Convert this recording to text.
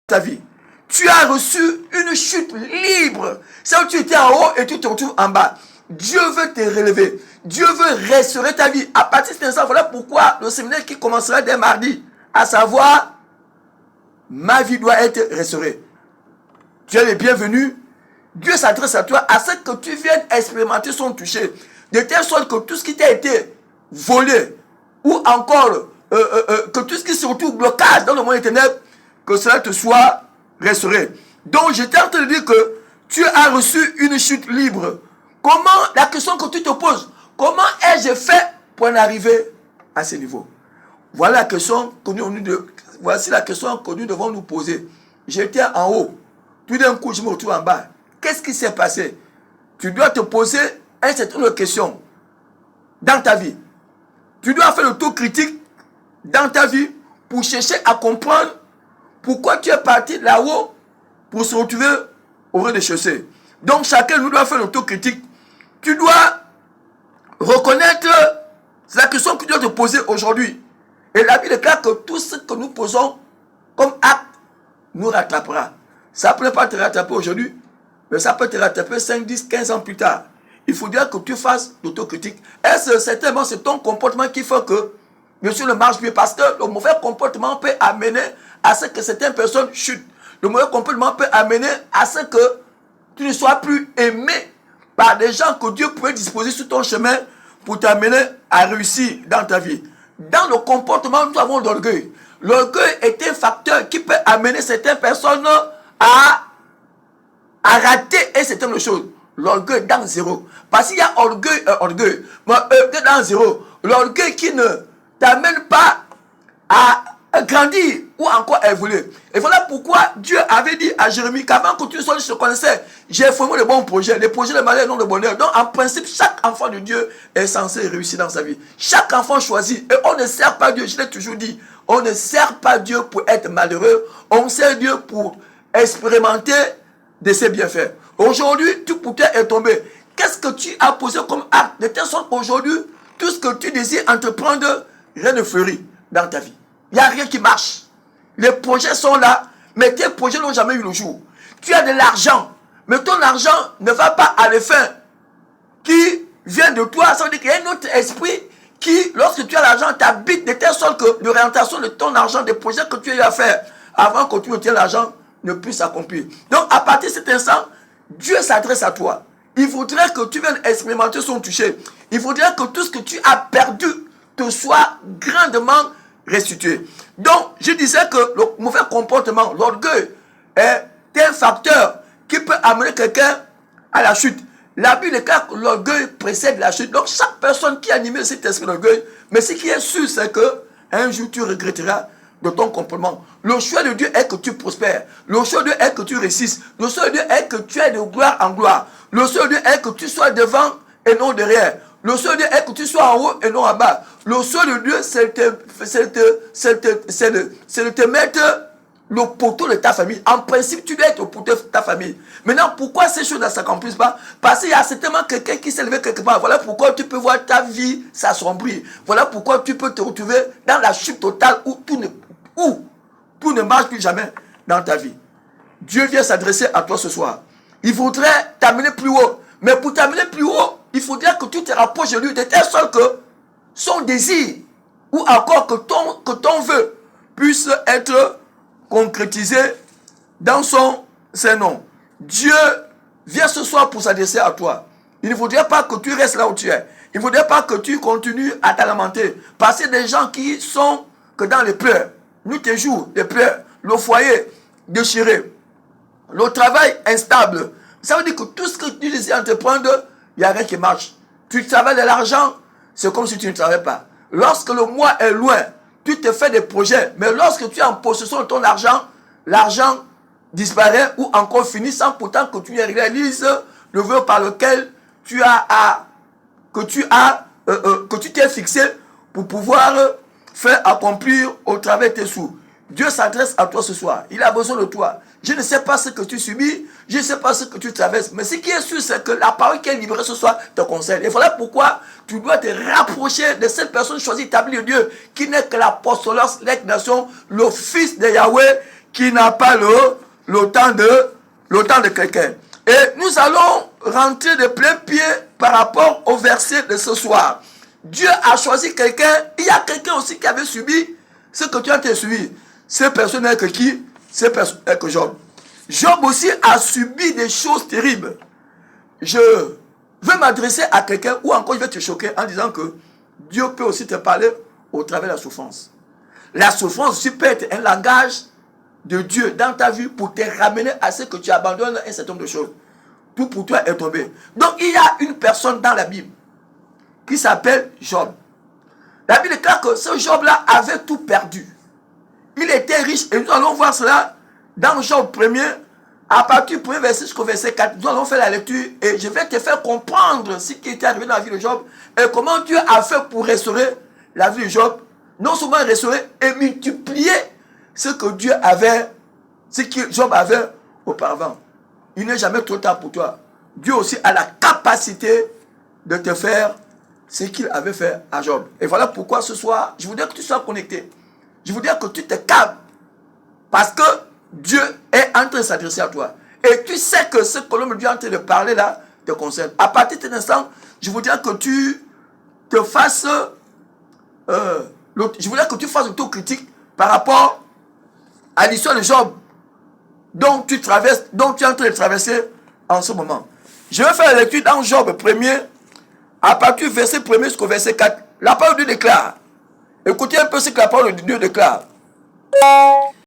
ta vie. Tu as reçu une chute libre. C'est où tu étais en haut et tu te retrouves en bas. Dieu veut te relever. Dieu veut restaurer ta vie. À partir de cet instant, voilà pourquoi le séminaire qui commencera dès mardi, à savoir, ma vie doit être restaurée. Tu es le bienvenu. Dieu s'adresse à toi à ce que tu viennes expérimenter son toucher. De telle sorte que tout ce qui t'a été volé, ou encore que tout ce qui se retrouve blocage dans le monde des ténèbres, que cela te soit restauré. Donc, j'étais en train de dire que tu as reçu une chute libre. Comment, la question que tu te poses, comment ai-je fait pour en arriver à ce niveau? Voilà la question voici la question que nous devons nous poser. J'étais en haut, tout d'un coup je me retrouve en bas. Qu'est-ce qui s'est passé? Tu dois te poser un certain nombre de questions dans ta vie. Tu dois faire le tour critique dans ta vie pour chercher à comprendre pourquoi tu es parti là-haut pour se retrouver au rez-de-chaussée. Donc chacun nous doit faire le tour critique. Tu dois reconnaître la question que tu dois te poser aujourd'hui. Et la Bible déclare que tout ce que nous posons comme acte nous rattrapera. Ça ne peut pas te rattraper aujourd'hui, mais ça peut te rattraper 5, 10, 15 ans plus tard. Il faudra que tu fasses l'autocritique. Est-ce certainement c'est ton comportement qui fait que monsieur ne marche plus? Parce que le mauvais comportement peut amener à ce que certaines personnes chutent. Le mauvais comportement peut amener à ce que tu ne sois plus aimé par des gens que Dieu pouvait disposer sur ton chemin pour t'amener à réussir dans ta vie. Dans le comportement, nous avons l'orgueil. L'orgueil est un facteur qui peut amener certaines personnes à rater un certain nombre de choses. L'orgueil dans zéro. Parce qu'il y a orgueil. Mais orgueil dans zéro. L'orgueil qui ne t'amène pas à grandir ou encore à évoluer. Et voilà pourquoi Dieu avait dit à Jérémie qu'avant que tu sois, je te connaissais. J'ai formé de bons projets. Les projets de malheur, non de bonheur. Donc en principe, chaque enfant de Dieu est censé réussir dans sa vie. Chaque enfant choisit. Et on ne sert pas Dieu, je l'ai toujours dit. On ne sert pas Dieu pour être malheureux. On sert Dieu pour expérimenter de ses bienfaits. Aujourd'hui, tout pour toi est tombé. Qu'est-ce que tu as posé comme acte? De telle sorte qu'aujourd'hui, tout ce que tu désires entreprendre, rien ne fleurit dans ta vie. Il n'y a rien qui marche. Les projets sont là, mais tes projets n'ont jamais eu le jour. Tu as de l'argent, mais ton argent ne va pas à la fin qui vient de toi. Ça veut dire qu'il y a un autre esprit qui, lorsque tu as l'argent, t'habite de telle sorte que l'orientation de ton argent, des projets que tu as eu à faire avant que tu obtiennes l'argent, ne puisse s'accomplir. Donc, à partir de cet instant, Dieu s'adresse à toi. Il faudrait que tu viennes expérimenter son toucher. Il faudrait que tout ce que tu as perdu te soit grandement restitué. Donc, je disais que le mauvais comportement, l'orgueil, est un facteur qui peut amener quelqu'un à la chute. La Bible déclare que l'orgueil précède la chute. Donc, chaque personne qui anime cet esprit d'orgueil, mais ce qui est sûr, c'est que un jour tu regretteras de ton comportement. Le choix de Dieu est que tu prospères. Le choix de Dieu est que tu réussisses. Le choix de Dieu est que tu aies de gloire en gloire. Le choix de Dieu est que tu sois devant et non derrière. Le choix de Dieu est que tu sois en haut et non en bas. Le choix de Dieu, c'est de te mettre le poteau de ta famille. En principe, tu dois être au poteau de ta famille. Maintenant, pourquoi ces choses ne s'accomplissent pas? Parce qu'il y a certainement quelqu'un qui s'est levé quelque part. Voilà pourquoi tu peux voir ta vie s'assombrir. Voilà pourquoi tu peux te retrouver dans la chute totale où tout ne marche plus jamais dans ta vie. Dieu vient s'adresser à toi ce soir. Il voudrait t'amener plus haut. Mais pour t'amener plus haut, il faudrait que tu te rapproches de lui de telle sorte que son désir ou encore que ton vœu puisse être concrétisé dans son nom. Dieu vient ce soir pour s'adresser à toi. Il ne faudrait pas que tu restes là où tu es. Il ne faudrait pas que tu continues à te lamenter. Parce que des gens qui sont que dans les pleurs, nuit et jour, les pleurs, le foyer déchiré, le travail instable. Ça veut dire que tout ce que tu désires entreprendre, il n'y a rien qui marche. Tu travailles de l'argent, c'est comme si tu ne travaillais pas. Lorsque le mois est loin, tu te fais des projets. Mais lorsque tu es en possession de ton argent, l'argent disparaît ou encore finit sans pourtant que tu réalises le vœu par lequel tu t'es fixé pour pouvoir faire accomplir au travers de tes sous. Dieu s'adresse à toi ce soir. Il a besoin de toi. Je ne sais pas ce que tu subis, je ne sais pas ce que tu traverses, mais ce qui est sûr, c'est que la parole qui est libérée ce soir te concerne. Et voilà pourquoi tu dois te rapprocher de cette personne choisie, établie de Dieu, qui n'est que l'apostolos, l'ex-nation, le fils de Yahweh, qui n'a pas le temps de quelqu'un. Et nous allons rentrer de plein pied par rapport au verset de ce soir. Dieu a choisi quelqu'un. Il y a quelqu'un aussi qui avait subi ce que tu as subi. Cette personne n'est que qui? Cette personne n'est que Job. Job aussi a subi des choses terribles. Je veux m'adresser à quelqu'un ou encore je vais te choquer en disant que Dieu peut aussi te parler au travers de la souffrance. La souffrance aussi peut être un langage de Dieu dans ta vie pour te ramener à ce que tu abandonnes un certain nombre de choses. Tout pour toi est tombé. Donc il y a une personne dans la Bible qui s'appelle Job. La Bible déclare que ce Job-là avait tout perdu. Il était riche et nous allons voir cela dans Job 1er, à partir du 1er verset jusqu'au verset 4. Nous allons faire la lecture et je vais te faire comprendre ce qui était arrivé dans la vie de Job et comment Dieu a fait pour restaurer la vie de Job. Non seulement restaurer et multiplier ce que Dieu avait, ce que Job avait auparavant. Il n'est jamais trop tard pour toi. Dieu aussi a la capacité de te faire ce qu'il avait fait à Job. Et voilà pourquoi ce soir, je voudrais que tu sois connecté. Je voudrais que tu te calmes. Parce que Dieu est en train de s'adresser à toi. Et tu sais que ce que l'homme Dieu est en train de parler là te concerne. À partir de cet instant, je voudrais que tu te fasses... je voudrais que tu fasses autocritique par rapport à l'histoire de Job dont tu es en train de traverser en ce moment. Je vais faire la lecture dans Job 1er, à partir du verset 1er jusqu'au verset 4. La parole de Dieu déclare. Écoutez un peu ce que la parole de Dieu déclare.